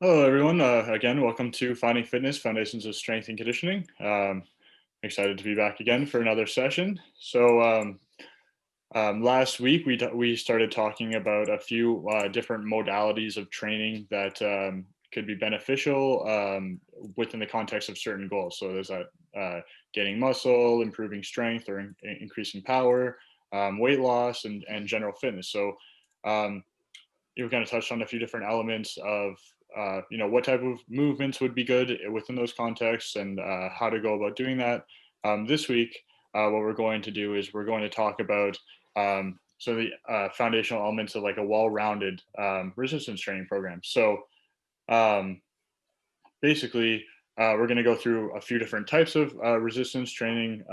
Hello, everyone. Again, welcome to Finding Fitness, Foundations of Strength and Conditioning. Excited to be back again for another session. Last week we started talking about a few different modalities of training that could be beneficial within the context of certain goals. So there's that gaining muscle, improving strength, or increasing power, weight loss, and general fitness. Um, you kind of touched on a few different elements of what type of movements would be good within those contexts and how to go about doing that. This week, what we're going to do is we're going to talk about the foundational elements of like a well-rounded resistance training program. Um, Basically, we're going to go through a few different types of resistance training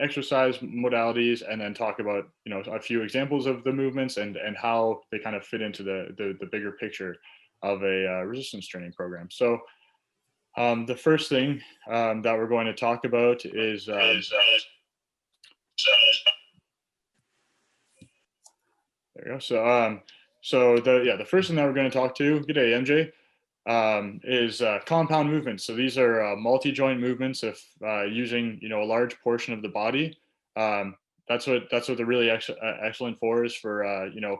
exercise modalities, and then talk about a few examples of the movements and how they kind of fit into the bigger picture of a resistance training program. The first thing that we're going to talk about is there we go. The first thing that we're going to talk to, good day, MJ, is compound movements. So these are multi-joint movements of using a large portion of the body. Um, that's what they're really excellent for, is for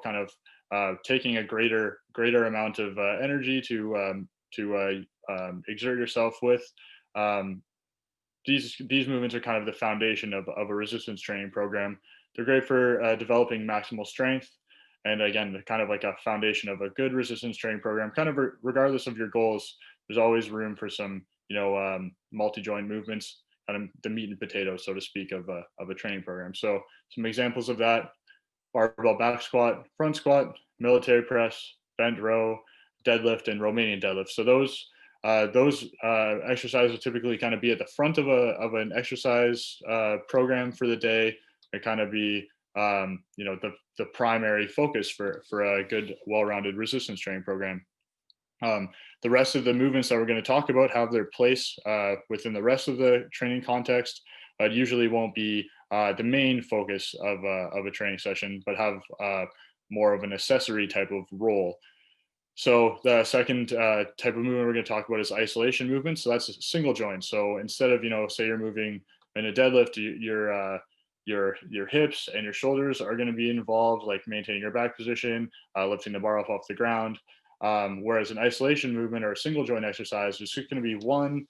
kind of taking a greater amount of energy to exert yourself with. Um, these movements are kind of the foundation of a resistance training program. They're great for developing maximal strength. And again, they're kind of like a foundation of a good resistance training program. Kind of regardless of your goals, there's always room for some, multi-joint movements, kind of the meat and potatoes, so to speak, of a training program. So some examples of that: barbell back squat, front squat, military press, bent row, deadlift, and Romanian deadlift. So those exercises will typically kind of be at the front of an exercise program for the day. They kind of be the primary focus for a good, well-rounded resistance training program. The rest of the movements that we're going to talk about have their place within the rest of the training context, but usually won't be the main focus of a training session, but have more of an accessory type of role. So the second type of movement we're going to talk about is isolation movement. So that's a single joint. So instead of, say you're moving in a deadlift, your hips and your shoulders are going to be involved, like maintaining your back position, lifting the bar up off the ground. Whereas an isolation movement or a single joint exercise is just going to be one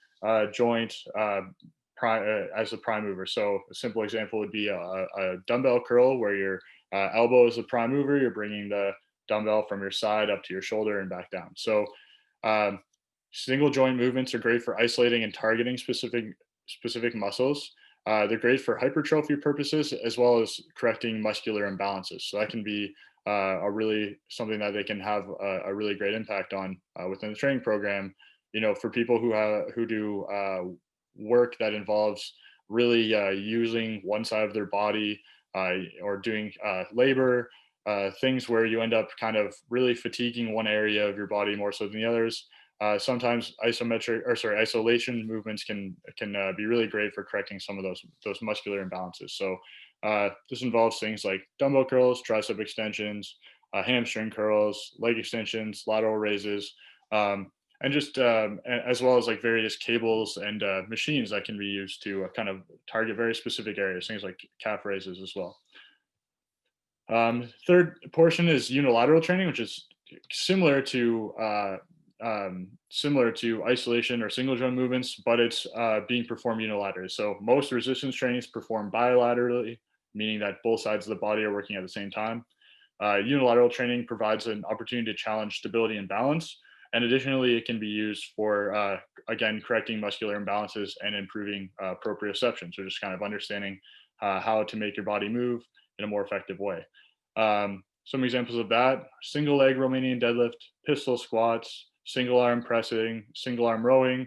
joint as the prime mover. So a simple example would be a dumbbell curl, where your elbow is the prime mover. You're bringing the dumbbell from your side up to your shoulder and back down. Um, Single joint movements are great for isolating and targeting specific muscles. They're great for hypertrophy purposes, as well as correcting muscular imbalances. So that can be a really something that they can have a really great impact on within the training program. For people who do work that involves really using one side of their body, or doing labor, things where you end up kind of really fatiguing one area of your body more so than the others. Sometimes isolation movements can be really great for correcting some of those muscular imbalances. This involves things like dumbbell curls, tricep extensions, hamstring curls, leg extensions, lateral raises, and just as well as like various cables and machines that can be used to kind of target very specific areas, things like calf raises as well. Third portion is unilateral training, which is similar to isolation or single joint movements, but it's being performed unilaterally. So most resistance training is performed bilaterally, meaning that both sides of the body are working at the same time. Unilateral training provides an opportunity to challenge stability and balance. And additionally, it can be used for, again, correcting muscular imbalances and improving proprioception. So just kind of understanding how to make your body move in a more effective way. Some examples of that: single leg Romanian deadlift, pistol squats, single arm pressing, single arm rowing,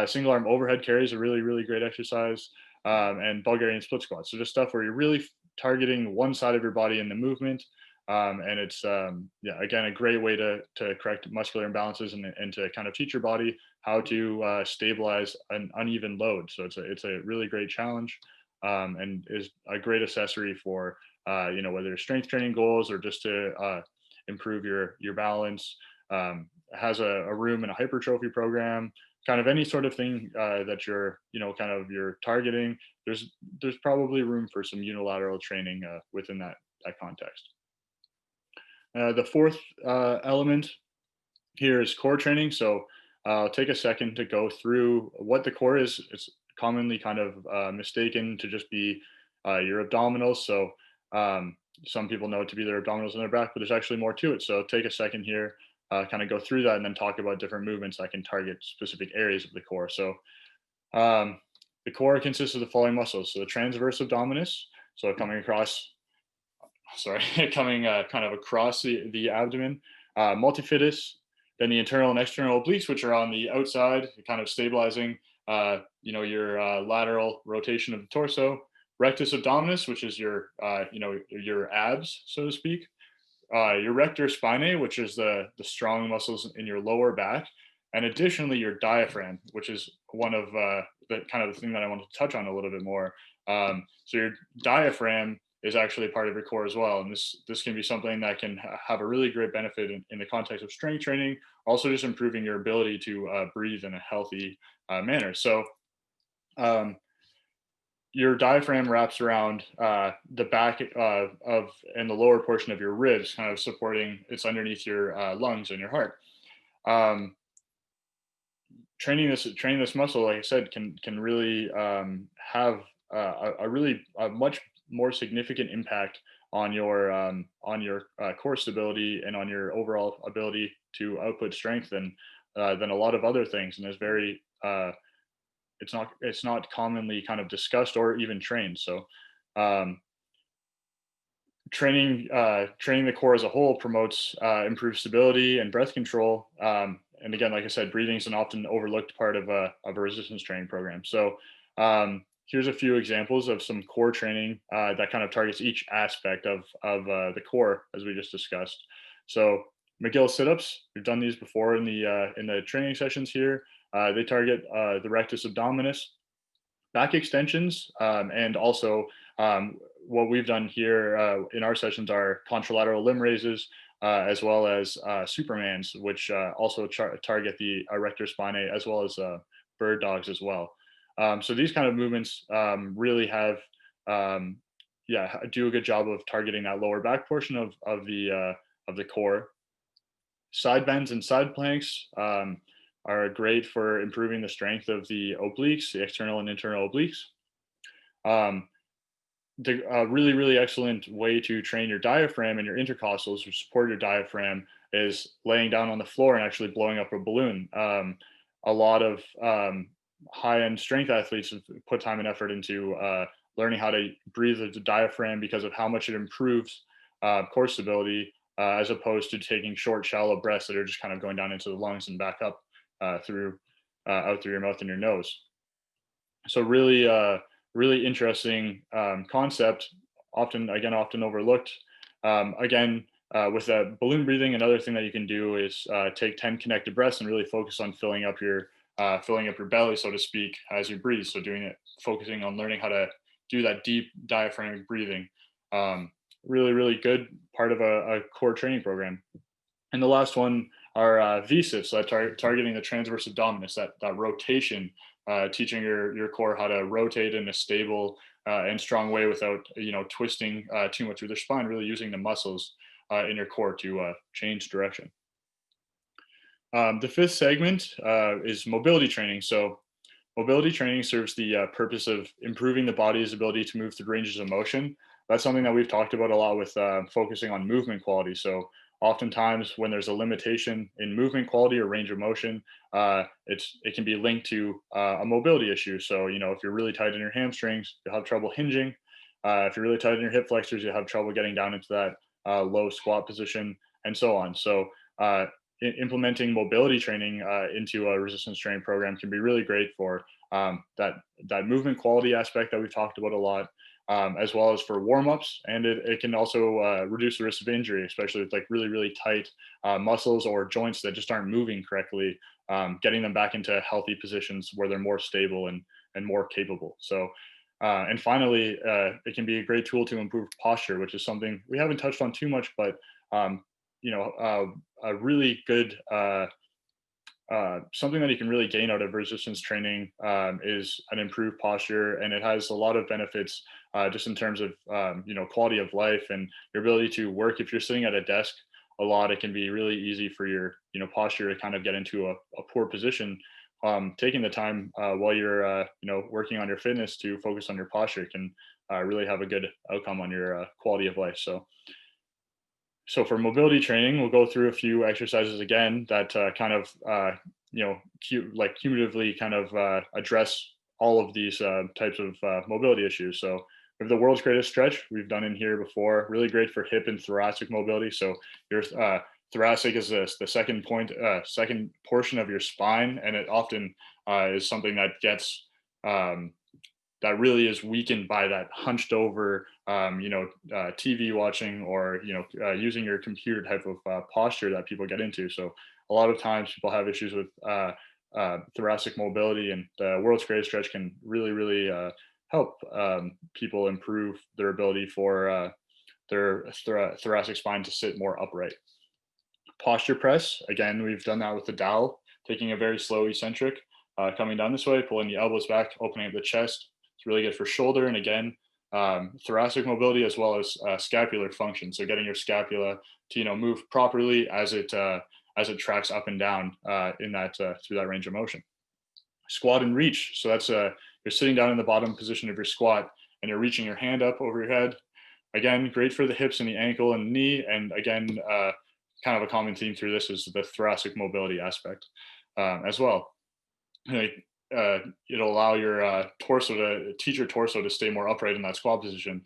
single arm overhead carry is a really, really great exercise, and Bulgarian split squats. So just stuff where you're really targeting one side of your body in the movement. And it's, again, a great way to correct muscular imbalances and to kind of teach your body how to stabilize an uneven load. So it's a really great challenge, and is a great accessory for whether strength training goals or just to improve your balance, has a room in a hypertrophy program, kind of any sort of thing that you're, kind of you're targeting, there's probably room for some unilateral training within that context. The fourth element here is core training. So I'll take a second to go through what the core is. It's commonly kind of mistaken to just be your abdominals. So some people know it to be their abdominals and their back, but there's actually more to it. So take a second here, kind of go through that, and then talk about different movements that can target specific areas of the core. So um, the core consists of the following muscles. So the transverse abdominis, so coming across, sorry, coming kind of across the abdomen, multifidus, then the internal and external obliques, which are on the outside, kind of stabilizing, your lateral rotation of the torso. Rectus abdominis, which is your, your abs, so to speak. Your rector spinae, which is the strong muscles in your lower back, and additionally your diaphragm, which is one of the kind of the thing that I want to touch on a little bit more. So your diaphragm is actually a part of your core as well, and this can be something that can have a really great benefit in the context of strength training, also just improving your ability to breathe in a healthy manner. So um, your diaphragm wraps around the back of and the lower portion of your ribs, kind of supporting. It's underneath your lungs and your heart. Um, training this muscle, like I said, can really have a really a much more significant impact on your core stability and on your overall ability to output strength than a lot of other things. And there's very it's not commonly kind of discussed or even trained. So um, training the core as a whole promotes improved stability and breath control. And again, like I said, breathing is an often overlooked part of a resistance training program. So here's a few examples of some core training that kind of targets each aspect of the core, as we just discussed. So McGill sit-ups, we've done these before in the training sessions here. They target the rectus abdominis, back extensions, and also what we've done here in our sessions are contralateral limb raises, as well as Supermans, which also target the rector spinae, as well as bird dogs as well. So these kind of movements really have, do a good job of targeting that lower back portion of the core. Side bends and side planks are great for improving the strength of the obliques, the external and internal obliques. Um, a really, really excellent way to train your diaphragm and your intercostals, or support your diaphragm, is laying down on the floor and actually blowing up a balloon. A lot of high-end strength athletes have put time and effort into learning how to breathe with the diaphragm because of how much it improves core stability, as opposed to taking short, shallow breaths that are just kind of going down into the lungs and back up through out through your mouth and your nose. So really interesting concept, often overlooked. Again, with balloon breathing, another thing that you can do is take 10 connected breaths and really focus on filling up your belly, so to speak, as you breathe. So doing it, focusing on learning how to do that deep diaphragmatic breathing. Really good part of a core training program. And the last one are VSIFs, that targeting the transverse abdominis, that rotation, teaching your core how to rotate in a stable and strong way without twisting too much with their spine. Really using the muscles in your core to change direction. The fifth segment is mobility training. So mobility training serves the purpose of improving the body's ability to move through ranges of motion. That's something that we've talked about a lot with focusing on movement quality. So oftentimes when there's a limitation in movement quality or range of motion, it can be linked to a mobility issue. So if you're really tight in your hamstrings, you'll have trouble hinging. If you're really tight in your hip flexors, you'll have trouble getting down into that low squat position, and so on. So implementing mobility training into a resistance training program can be really great for that movement quality aspect that we've talked about a lot, as well as for warm-ups. And it can also reduce the risk of injury, especially with like really tight muscles or joints that just aren't moving correctly, getting them back into healthy positions where they're more stable and more capable. So and finally, it can be a great tool to improve posture, which is something we haven't touched on too much, but a really good something that you can really gain out of resistance training is an improved posture, and it has a lot of benefits just in terms of quality of life and your ability to work. If you're sitting at a desk a lot, it can be really easy for your posture to kind of get into a poor position. Taking the time while you're working on your fitness to focus on your posture can really have a good outcome on your quality of life. So for mobility training, we'll go through a few exercises again that kind of cumulatively kind of address all of these types of mobility issues. So we have the world's greatest stretch. We've done in here before. Really great for hip and thoracic mobility. So your thoracic is the second portion of your spine, and it often is something that gets um, that really is weakened by that hunched over, TV watching or using your computer type of posture that people get into. So a lot of times people have issues with thoracic mobility, and the world's greatest stretch can really help people improve their ability for their thoracic spine to sit more upright. Posture press, again, we've done that with the dowel, taking a very slow eccentric, coming down this way, pulling the elbows back, opening up the chest. It's really good for shoulder and again, thoracic mobility as well as scapular function. So getting your scapula to move properly as it tracks up and down in that through that range of motion. Squat and reach. So that's you're sitting down in the bottom position of your squat and you're reaching your hand up over your head. Again, great for the hips and the ankle and knee. And again, kind of a common theme through this is the thoracic mobility aspect as well. It'll allow your torso to teach your torso to stay more upright in that squat position,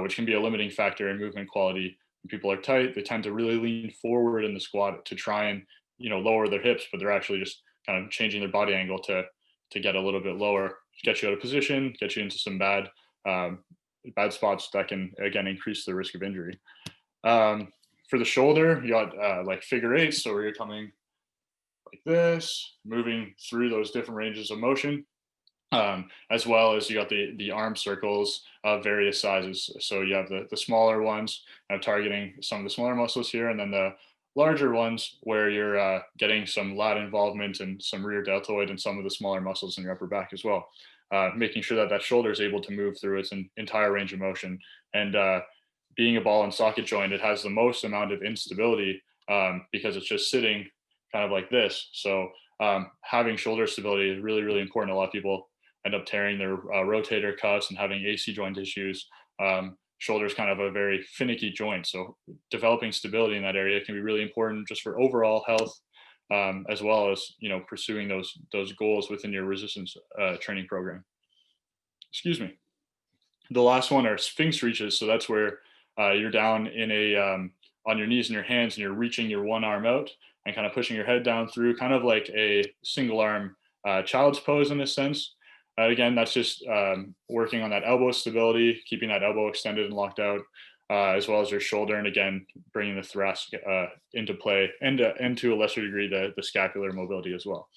which can be a limiting factor in movement quality. When people are tight, they tend to really lean forward in the squat to try and lower their hips, but they're actually just kind of changing their body angle to get a little bit lower, get you out of position, get you into some bad spots that can again increase the risk of injury. For the shoulder, you got like figure eights, so where you're coming like this, moving through those different ranges of motion, as well as you got the arm circles of various sizes. So you have the smaller ones targeting some of the smaller muscles here, and then the larger ones where you're getting some lat involvement and some rear deltoid and some of the smaller muscles in your upper back as well. Making sure that that shoulder is able to move through its entire range of motion. And being a ball and socket joint, it has the most amount of instability because it's just sitting kind of like this. So having shoulder stability is really important. A lot of people end up tearing their rotator cuffs and having AC joint issues. Shoulder is kind of a very finicky joint. So developing stability in that area can be really important just for overall health, as well as pursuing those goals within your resistance training program. Excuse me. The last one are sphinx reaches. So that's where you're down in on your knees and your hands, and you're reaching your one arm out and kind of pushing your head down through, kind of like a single arm child's pose in a sense. Again, that's just working on that elbow stability, keeping that elbow extended and locked out, as well as your shoulder, and again, bringing the thoracic into play, and to a lesser degree, the scapular mobility as well.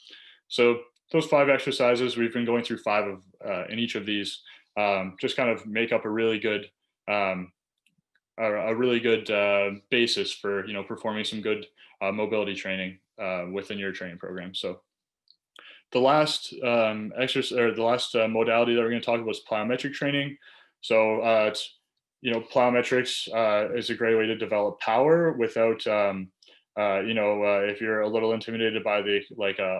So those 5 exercises, we've been going through 5 of in each of these, just kind of make up a really good basis for performing some good mobility training within your training program. So the last exercise, or the last modality that we're going to talk about is plyometric training. So it's plyometrics is a great way to develop power without if you're a little intimidated by the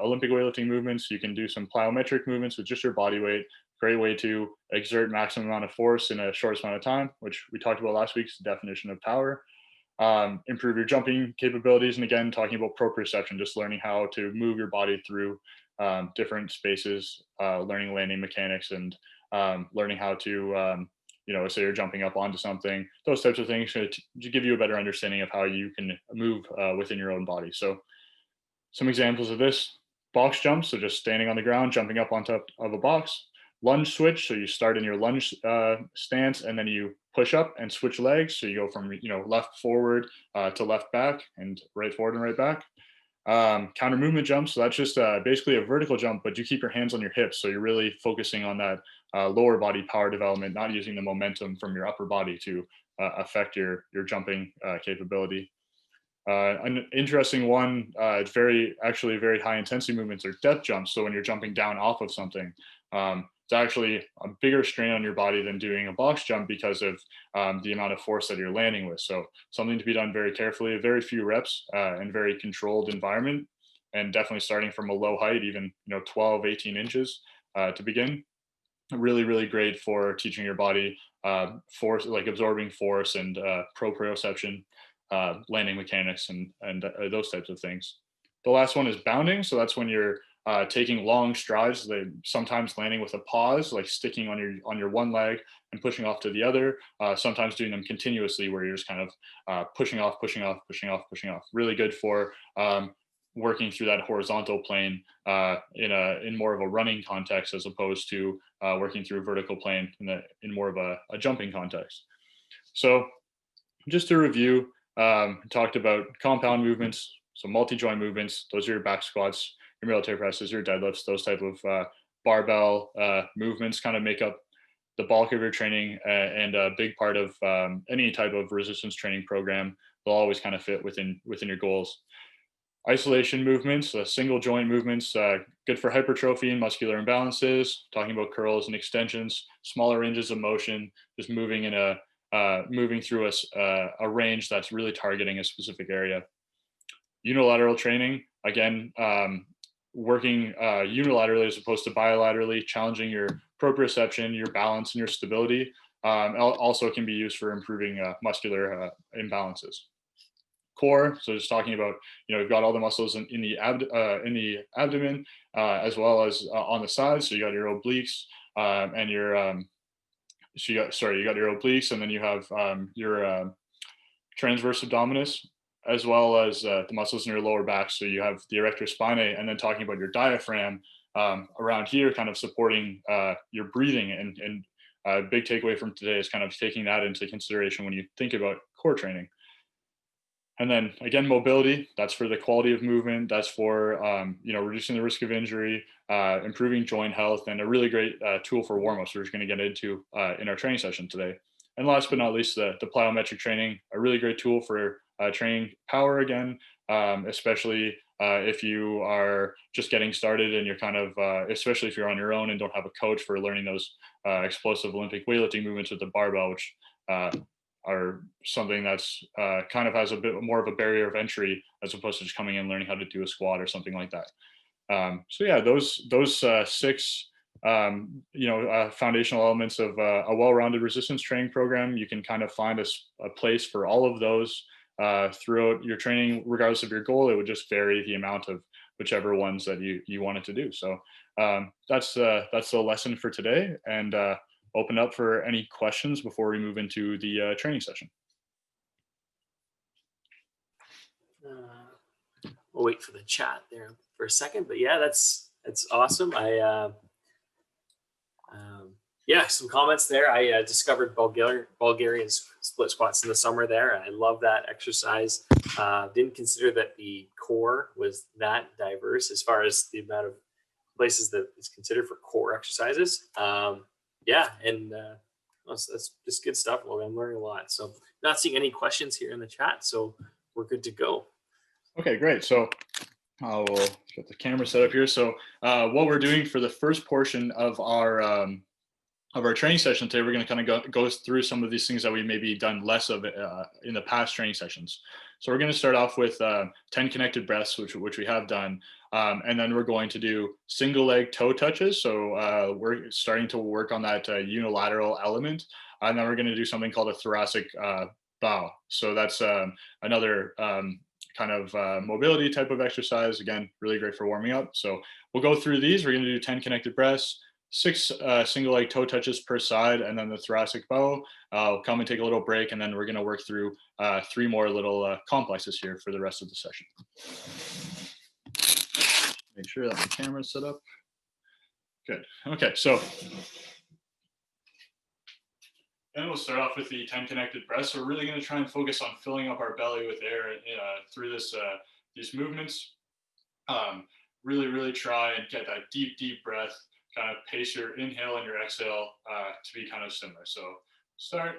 Olympic weightlifting movements, you can do some plyometric movements with just your body weight. Great way to exert maximum amount of force in a short amount of time, which we talked about last week's definition of power. Improve your jumping capabilities, and again, talking about proprioception, just learning how to move your body through different spaces, learning landing mechanics, and learning how to say you're jumping up onto something, those types of things to give you a better understanding of how you can move within your own body. So some examples of this: box jumps, so just standing on the ground, jumping up on top of a box. Lunge switch, so you start in your lunge stance and then you push up and switch legs, so you go from left forward to left back, and right forward and right back. Counter movement jump, so that's just basically a vertical jump, but you keep your hands on your hips, so you're really focusing on that lower body power development, not using the momentum from your upper body to affect your jumping capability. An interesting one, it's actually very high intensity movements are depth jumps. So when you're jumping down off of something, it's actually a bigger strain on your body than doing a box jump because of the amount of force that you're landing with. So something to be done very carefully, very few reps, and very controlled environment, and definitely starting from a low height, even 12, 18 inches to begin. Really, really great for teaching your body force, like absorbing force and proprioception, landing mechanics, and those types of things. The last one is bounding. So that's when you're taking long strides, sometimes landing with a pause, like sticking on your one leg and pushing off to the other. Sometimes doing them continuously, where you're just kind of pushing off, pushing off, pushing off, pushing off. Really good for working through that horizontal plane in more of a running context, as opposed to working through vertical plane in more of a jumping context. So just to review, talked about compound movements, so multi-joint movements. Those are your back squats, your military presses, your deadlifts. Those type of barbell movements kind of make up the bulk of your training, and a big part of any type of resistance training program. They'll always kind of fit within your goals. Isolation movements, single joint movements, good for hypertrophy and muscular imbalances. Talking about curls and extensions, smaller ranges of motion, just moving through a range that's really targeting a specific area. Unilateral training, again, working unilaterally as opposed to bilaterally, challenging your proprioception, your balance, and your stability. Also can be used for improving muscular imbalances. Core, so just talking about, you've got all the muscles in the abdomen, as well as on the sides. So you got your obliques, and your you got your obliques, and then you have your transverse abdominis, as well as the muscles in your lower back. So you have the erector spinae, and then talking about your diaphragm around here, kind of supporting your breathing. And a big takeaway from today is kind of taking that into consideration when you think about core training. And then again, mobility, that's for the quality of movement. That's for, reducing the risk of injury, improving joint health, and a really great tool for warm-ups we're just going to get into in our training session today. And last but not least, the plyometric training, a really great tool for training power again, especially if you are just getting started and you're kind of, especially if you're on your own and don't have a coach for learning those explosive Olympic weightlifting movements with the barbell, which are something that's kind of has a bit more of a barrier of entry, as opposed to just coming in and learning how to do a squat or something like that. So yeah, those six foundational elements of a well-rounded resistance training program. You can kind of find a place for all of those throughout your training, regardless of your goal. It would just vary the amount of whichever ones that you wanted to do. So that's the lesson for today, and open up for any questions before we move into the training session. We'll wait for the chat there for a second, but yeah, that's awesome. Some comments there. I discovered Bulgarian split squats in the summer there. I love that exercise. Didn't consider that the core was that diverse as far as the amount of places that is considered for core exercises. That's just good stuff. Well, I'm learning a lot. So not seeing any questions here in the chat, so we're good to go. Okay, great. So I will get the camera set up here. So what we're doing for the first portion of our training session today, we're going to kind of go through some of these things that we maybe done less of in the past training sessions. So we're going to start off with 10 connected breaths, which we have done. And then we're going to do single leg toe touches. So we're starting to work on that unilateral element. And then we're going to do something called a thoracic bow. So that's another kind of mobility type of exercise. Again, really great for warming up. So we'll go through these. We're going to do 10 connected breaths, 6 single leg toe touches per side, and then the thoracic bow. I'll come and take a little break, and then we're going to work through 3 more little complexes here for the rest of the session. Make sure that my camera's set up. Good. Okay, so then we'll start off with the 10 connected breaths. So we're really going to try and focus on filling up our belly with air through these movements. Really try and get that deep breath. Kind of pace your inhale and your exhale to be kind of similar. So start.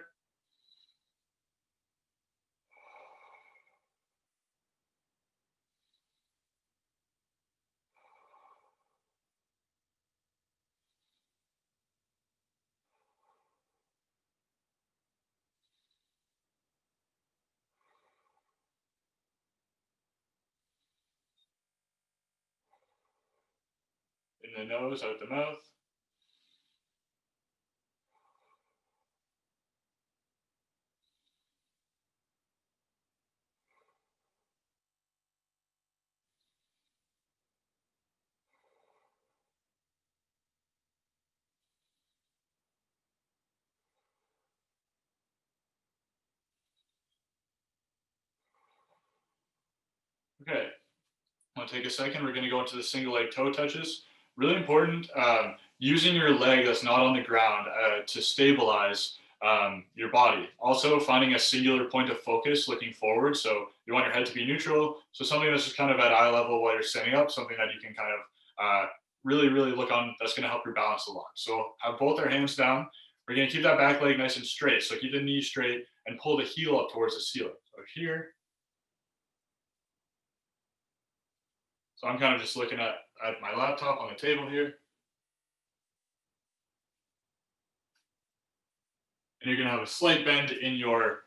the nose, out the mouth. Okay, I'll take a second. We're going to go into the single leg toe touches. Really important, using your leg that's not on the ground to stabilize your body. Also, finding a singular point of focus looking forward. So you want your head to be neutral. So something that's just kind of at eye level while you're standing up, something that you can kind of really, really look on. That's going to help your balance a lot. So have both our hands down. We're going to keep that back leg nice and straight. So keep the knee straight and pull the heel up towards the ceiling. So here. So I'm kind of just looking at my laptop on the table here. And you're going to have a slight bend in your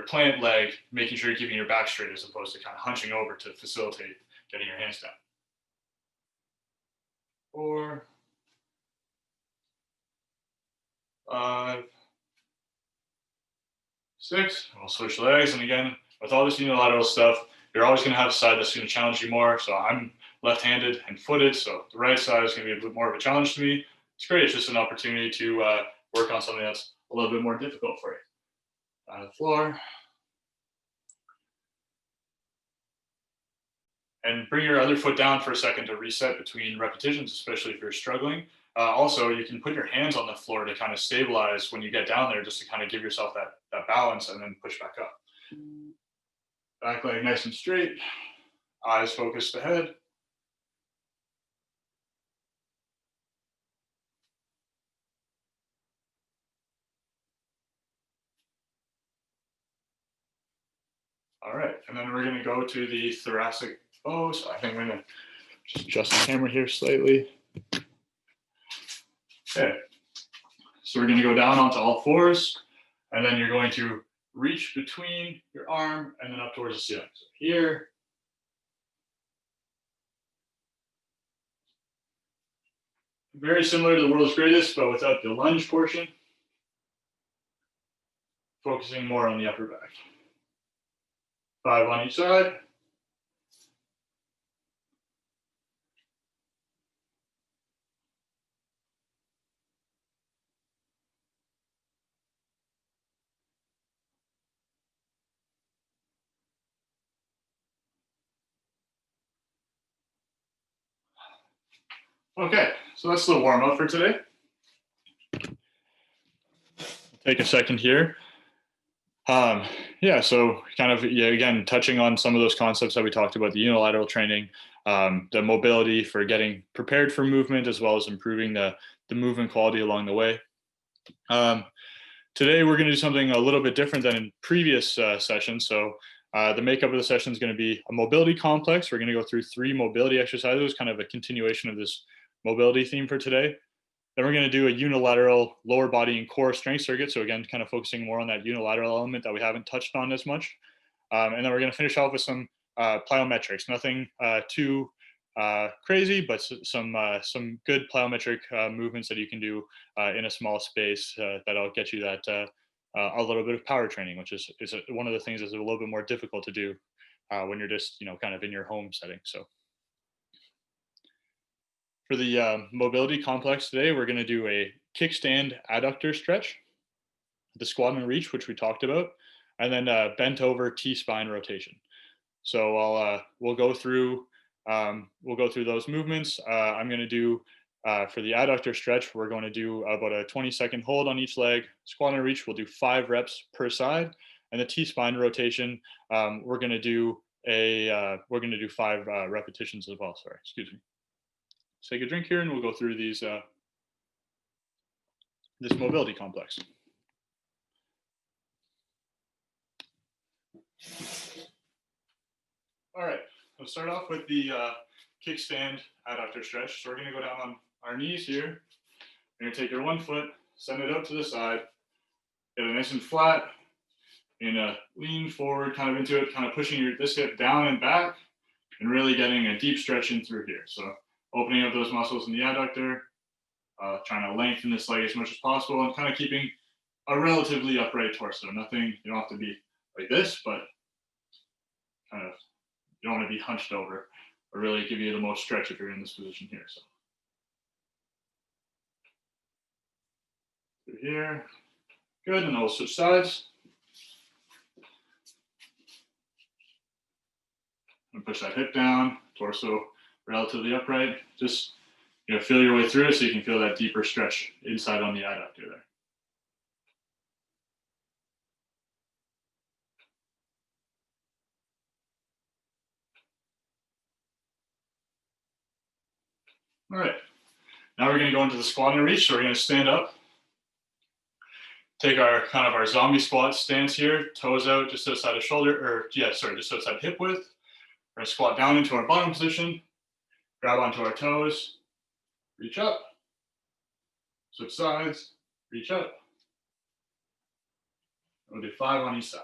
plant leg, making sure you're keeping your back straight as opposed to kind of hunching over to facilitate getting your hands down. 4, 5, 6. We'll switch legs. And again, with all this unilateral stuff, you're always going to have a side that's going to challenge you more. So I'm left-handed and footed, so the right side is going to be a bit more of a challenge to me. It's great. It's just an opportunity to work on something that's a little bit more difficult for you. On the floor. And bring your other foot down for a second to reset between repetitions, especially if you're struggling. Also, you can put your hands on the floor to kind of stabilize when you get down there, just to kind of give yourself that balance and then push back up. Back leg nice and straight, eyes focused ahead. All right, and then we're gonna go to the thoracic bow. So I think I'm gonna just adjust the camera here slightly. Okay, so we're gonna go down onto all fours, and then you're going to reach between your arm and then up towards the ceiling. So here. Very similar to the world's greatest, but without the lunge portion. Focusing more on the upper back. 5 on each side. Okay, so that's the warm up for today. Take a second here. Yeah, so kind of, again, touching on some of those concepts that we talked about, the unilateral training, the mobility for getting prepared for movement, as well as improving the movement quality along the way. Today, we're going to do something a little bit different than in previous sessions. So the makeup of the session is going to be a mobility complex. We're going to go through 3 mobility exercises, kind of a continuation of this mobility theme for today. Then we're going to do a unilateral lower body and core strength circuit. So again, kind of focusing more on that unilateral element that we haven't touched on as much. And then we're going to finish off with some plyometrics. Nothing too crazy, but some good plyometric movements that you can do in a small space that'll get you that a little bit of power training, which is one of the things that's a little bit more difficult to do when you're just kind of in your home setting. So. For the mobility complex today, we're going to do a kickstand adductor stretch, the squat and reach, which we talked about, and then bent over T-spine rotation. So we'll go through those movements. I'm going to do for the adductor stretch, we're going to do about a 20-second hold on each leg. Squat and reach, we'll do 5 reps per side, and the T-spine rotation, we're going to do 5 repetitions as well. Sorry, excuse me. Take a drink here and we'll go through these this mobility complex. All right, we'll start off with the kickstand adductor stretch. So we're going to go down on our knees here. We're going to take your one foot, send it out to the side, get it nice and flat. You're going to lean forward kind of into it, kind of pushing this hip down and back and really getting a deep stretch in through here. So opening up those muscles in the adductor, trying to lengthen this leg as much as possible, and kind of keeping a relatively upright torso. Nothing, you don't have to be like this, but kind of, you don't want to be hunched over, or really give you the most stretch if you're in this position here. So through here, good, and then we'll switch sides. And push that hip down, torso relatively upright. Just feel your way through it so you can feel that deeper stretch inside on the adductor there. All right, now we're going to go into the squat and reach. So we're going to stand up, take our kind of our zombie squat stance here, toes out just outside of shoulder, or just outside hip width. We're going to squat down into our bottom position, grab onto our toes, reach up, switch sides, reach up. We'll do 5 on each side.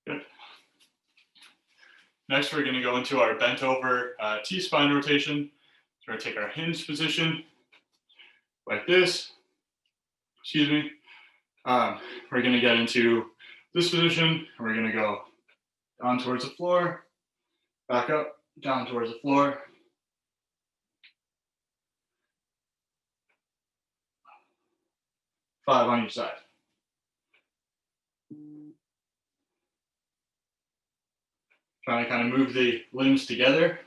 Good. Next, we're going to go into our bent over T-spine rotation. So we're going to take our hinge position like this. Excuse me. We're going to get into this position, and we're going to go down towards the floor, back up, down towards the floor. Five on each side. Trying to kind of move the limbs together.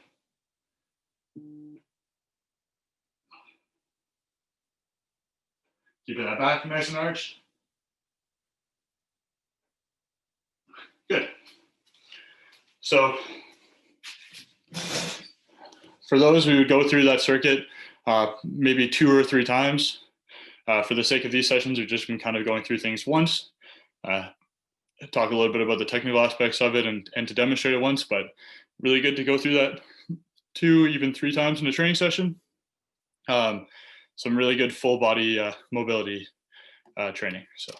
Keeping that back nice and arched. Good. So for those who go through that circuit maybe 2 or 3 times, for the sake of these sessions, we've just been kind of going through things once, talk a little bit about the technical aspects of it and to demonstrate it once, but really good to go through that 2, even 3 times in a training session. Some really good full body mobility training. So.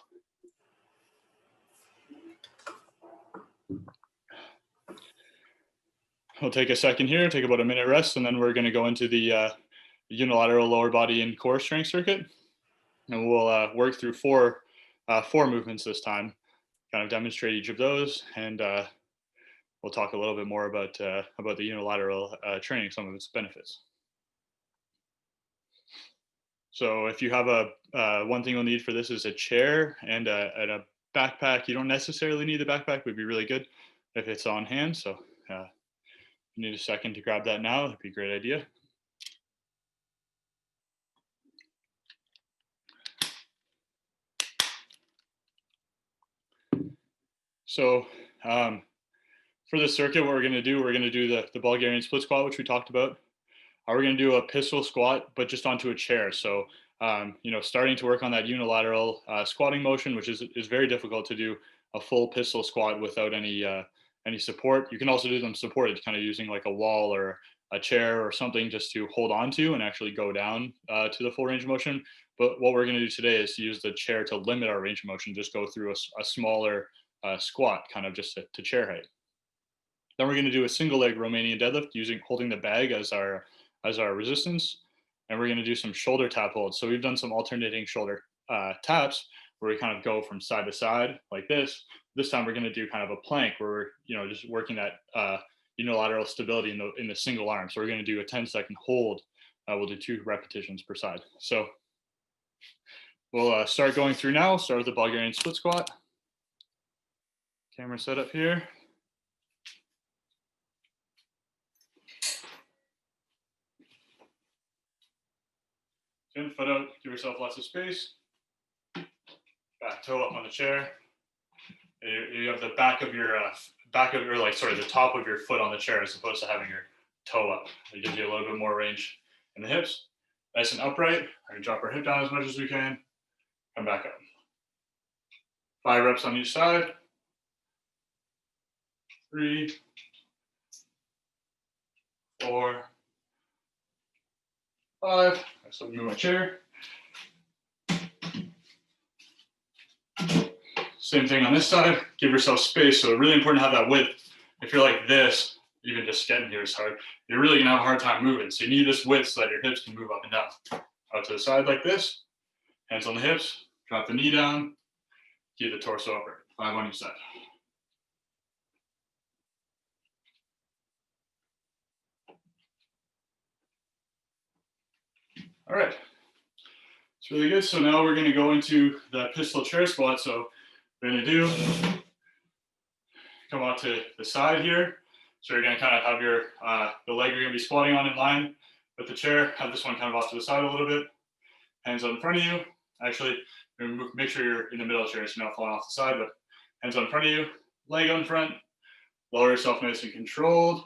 We'll take a second here, take about a minute rest, and then we're going to go into the unilateral lower body and core strength circuit. And we'll work through 4 movements this time, kind of demonstrate each of those, and we'll talk a little bit more about the unilateral training, some of its benefits. So if you have one thing you'll need for this is a chair and a backpack. You don't necessarily need the backpack, would be really good if it's on hand. So if you need a second to grab that now, that'd be a great idea. So for this circuit, what we're going to do the Bulgarian split squat, which we talked about. We're going to do a pistol squat, but just onto a chair. So, starting to work on that unilateral squatting motion, which is very difficult to do a full pistol squat without any support. You can also do them supported, kind of using like a wall or a chair or something just to hold on to and actually go down to the full range of motion. But what we're going to do today is to use the chair to limit our range of motion, just go through a smaller squat, kind of just to chair height. Then we're going to do a single leg Romanian deadlift holding the bag as our resistance. And we're going to do some shoulder tap holds. So we've done some alternating shoulder taps where we kind of go from side to side like this. This time we're going to do kind of a plank where we're just working that unilateral stability in the single arm. So we're going to do a 10-second hold. We'll do 2 repetitions per side. So we'll start going through now. Start with the Bulgarian split squat. Camera set up here. Chin, foot out, give yourself lots of space. Back toe up on the chair. You have the the top of your foot on the chair as opposed to having your toe up. It gives you a little bit more range in the hips. Nice and upright. We're gonna drop our hip down as much as we can. Come back up. 5 reps on each side. 3, 4, 5. So move my chair. Same thing on this side. Give yourself space. So really important to have that width. If you're like this, even just getting here is hard. You're really gonna have a hard time moving. So you need this width so that your hips can move up and down. Out to the side like this. Hands on the hips. Drop the knee down. Keep the torso upward. 5 on each side. All right. It's really good. So now we're going to go into the pistol chair squat. So we're going to do, come out to the side here. So you're going to kind of have your, the leg you're going to be squatting on in line with the chair. Have this one kind of off to the side a little bit. Hands out in front of you. Actually, make sure you're in the middle of the chair so you're not falling off the side, but hands out in front of you. Leg on front. Lower yourself nice and controlled.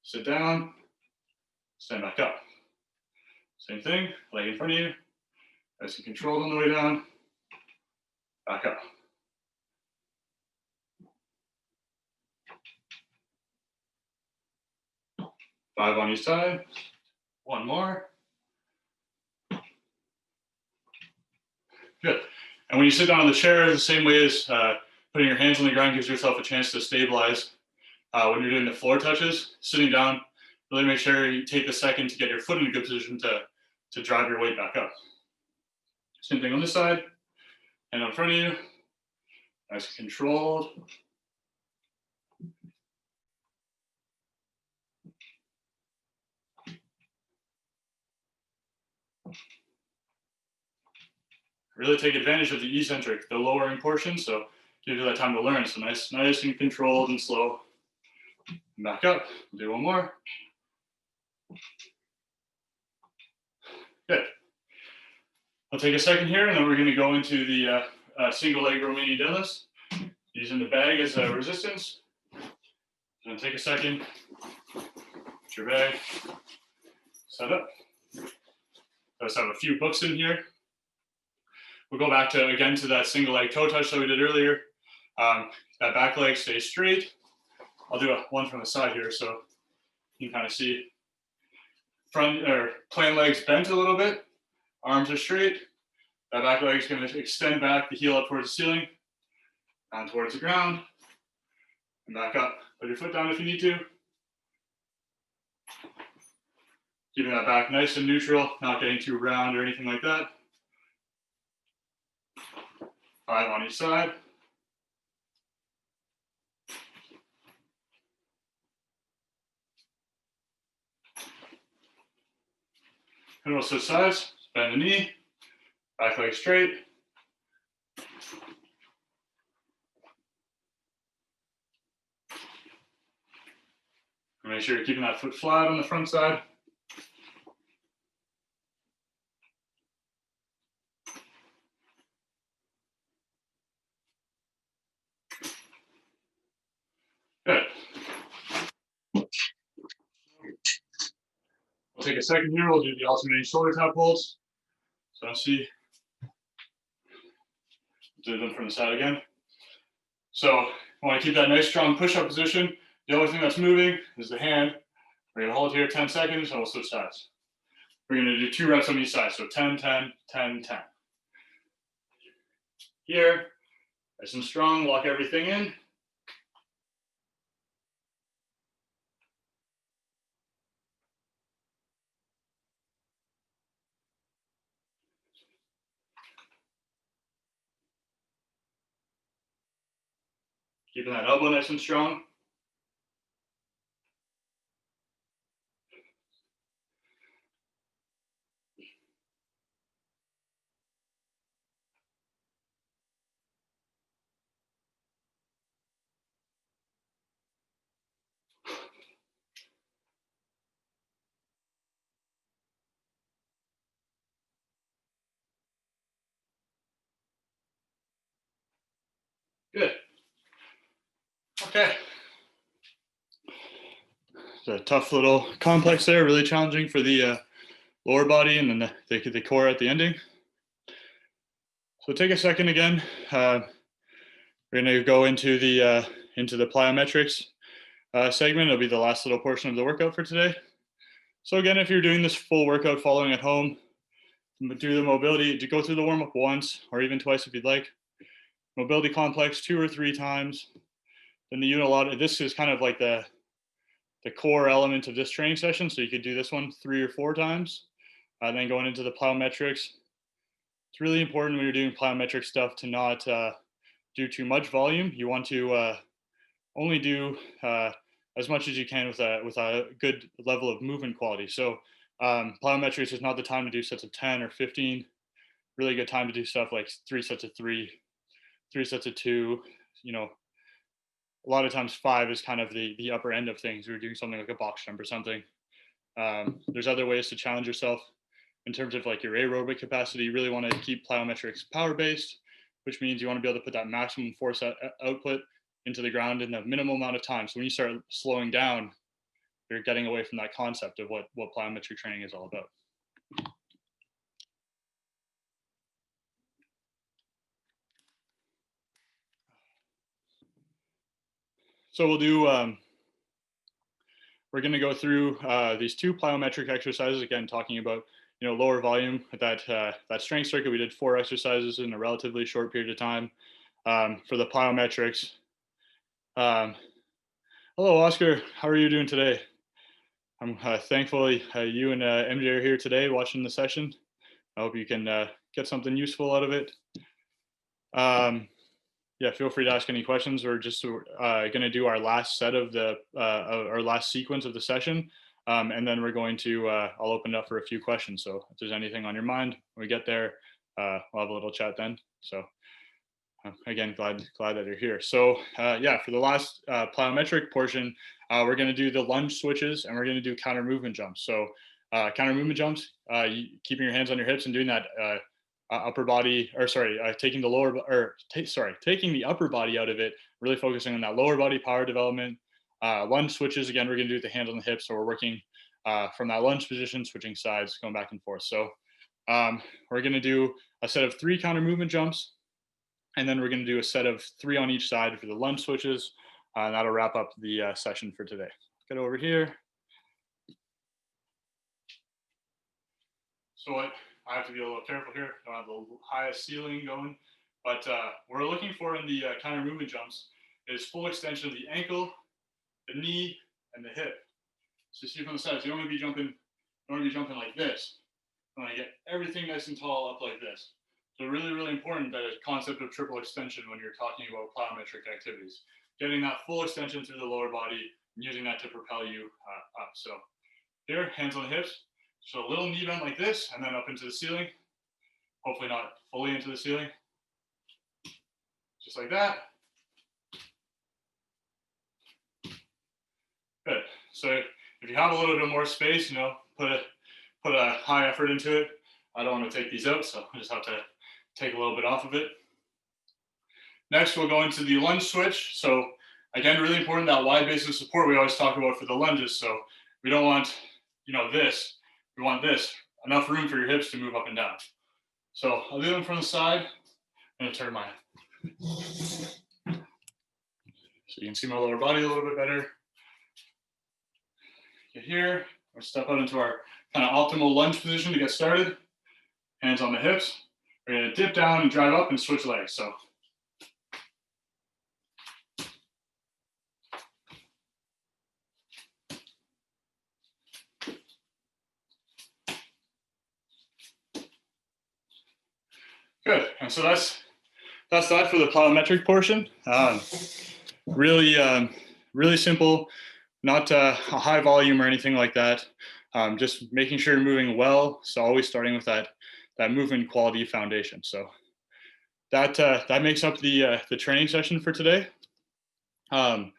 Sit down. Stand back up. Same thing. Leg in front of you. Nice and controlled on the way down. Back up. Five on each side. One more. Good. And when you sit down on the chair, the same way as putting your hands on the ground gives yourself a chance to stabilize. When you're doing the floor touches, sitting down, really make sure you take a second to get your foot in a good position to drive your weight back up. Same thing on this side. Hand in front of you. Nice and controlled. Really take advantage of the eccentric, the lowering portion, so give you that time to learn. So nice and controlled and slow. Back up. Do one more. Good. I'll take a second here, and then we're going to go into the single leg Romanian deadlifts, using the bag as a resistance. And take a second. Put your bag. Set up. Let's have a few books in here. We'll go back to again to that single leg toe touch that we did earlier. That back leg stays straight. I'll do one from the side here so you can kind of see front or plant legs bent a little bit. Arms are straight. That back leg is going to extend back the heel up towards the ceiling, down towards the ground, and back up. Put your foot down if you need to. Keeping that back nice and neutral, not getting too round or anything like that. 5 on each side. And we'll switch sides. Bend the knee. Back leg straight. And make sure you're keeping that foot flat on the front side. Good. We'll take a second here. We'll do the alternating shoulder tap holds. So I'll see. Do them from the side again. So I want to keep that nice strong push-up position. The only thing that's moving is the hand. We're going to hold here 10 seconds and we'll switch sides. We're going to do 2 reps on each side. So 10, 10, 10, 10. Here, nice and strong, lock everything in. Keeping that elbow nice and strong. Good. Okay. It's a tough little complex there, really challenging for the lower body and then the core at the ending. So take a second again. We're going to go into the plyometrics segment. It'll be the last little portion of the workout for today. So again, if you're doing this full workout following at home, do the mobility, to go through the warm up once or even twice if you'd like. Mobility complex 2 or 3 times. Then the unilateral, this is kind of like the core element of this training session. So you could do this one 3 or 4 times. Then going into the plyometrics. It's really important when you're doing plyometric stuff to not do too much volume. You want to only do as much as you can with a good level of movement quality. So plyometrics is not the time to do sets of 10 or 15. Really good time to do stuff like 3 sets of 3, 3 sets of 2. You know, a lot of times 5 is kind of the upper end of things. We're doing something like a box jump or something. There's other ways to challenge yourself in terms of like your aerobic capacity. You really want to keep plyometrics power based, which means you want to be able to put that maximum force output into the ground in the minimal amount of time. So when you start slowing down, you're getting away from that concept of what plyometric training is all about. So we'll do, we're going to go through these 2 plyometric exercises, again, talking about, you know, lower volume. That strength circuit, we did 4 exercises in a relatively short period of time. For the plyometrics, hello, Oscar. How are you doing today? I'm thankful you and MJ are here today watching the session. I hope you can get something useful out of it. Yeah, feel free to ask any questions. We're just going to do our last set of our last sequence of the session. And then we're going to, I'll open it up for a few questions. So if there's anything on your mind when we get there, we'll have a little chat then. So again, glad that you're here. So yeah, for the last plyometric portion, we're going to do the lunge switches and we're going to do counter movement jumps. So counter movement jumps, keeping your hands on your hips and doing that upper body, or sorry, taking the upper body out of it, really focusing on that lower body power development. Lunge switches, again, we're going to do the hands on the hips. So we're working from that lunge position, switching sides, going back and forth. So we're going to do a set of 3 counter movement jumps. And then we're going to do a set of 3 on each side for the lunge switches. And that'll wrap up the session for today. Get over here. So I have to be a little careful here. Don't have the highest ceiling going. But what we're looking for in the counter movement jumps is full extension of the ankle, the knee, and the hip. So you see from the sides, you don't want to be jumping like this. You want to get everything nice and tall up like this. So really, really important, that concept of triple extension when you're talking about plyometric activities. Getting that full extension through the lower body and using that to propel you up. So here, hands on the hips. So a little knee bend like this, and then up into the ceiling. Hopefully not fully into the ceiling. Just like that. Good. So if you have a little bit more space, you know, put a high effort into it. I don't want to take these out, so I just have to take a little bit off of it. Next, we'll go into the lunge switch. So again, really important, that wide base of support we always talk about for the lunges. So we don't want, you know, this. We want this, enough room for your hips to move up and down. So I'll do them from the side. I'm going to turn my, so you can see my lower body a little bit better. Get here, we'll step out into our kind of optimal lunge position to get started. Hands on the hips. We're going to dip down and drive up and switch legs. So good. And so that's that for the plyometric portion. Really simple, not a high volume or anything like that. Just making sure you're moving well. So always starting with that movement quality foundation. So that makes up the training session for today. Kind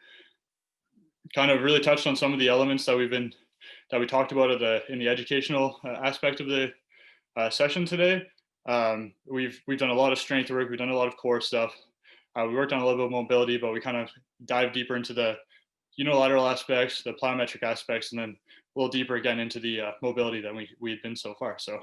of really touched on some of the elements that we talked about in the educational aspect of the session today. We've done a lot of strength work. We've done a lot of core stuff. We worked on a little bit of mobility, but we kind of dive deeper into the unilateral aspects, the plyometric aspects, and then a little deeper again into the mobility that we had been so far. So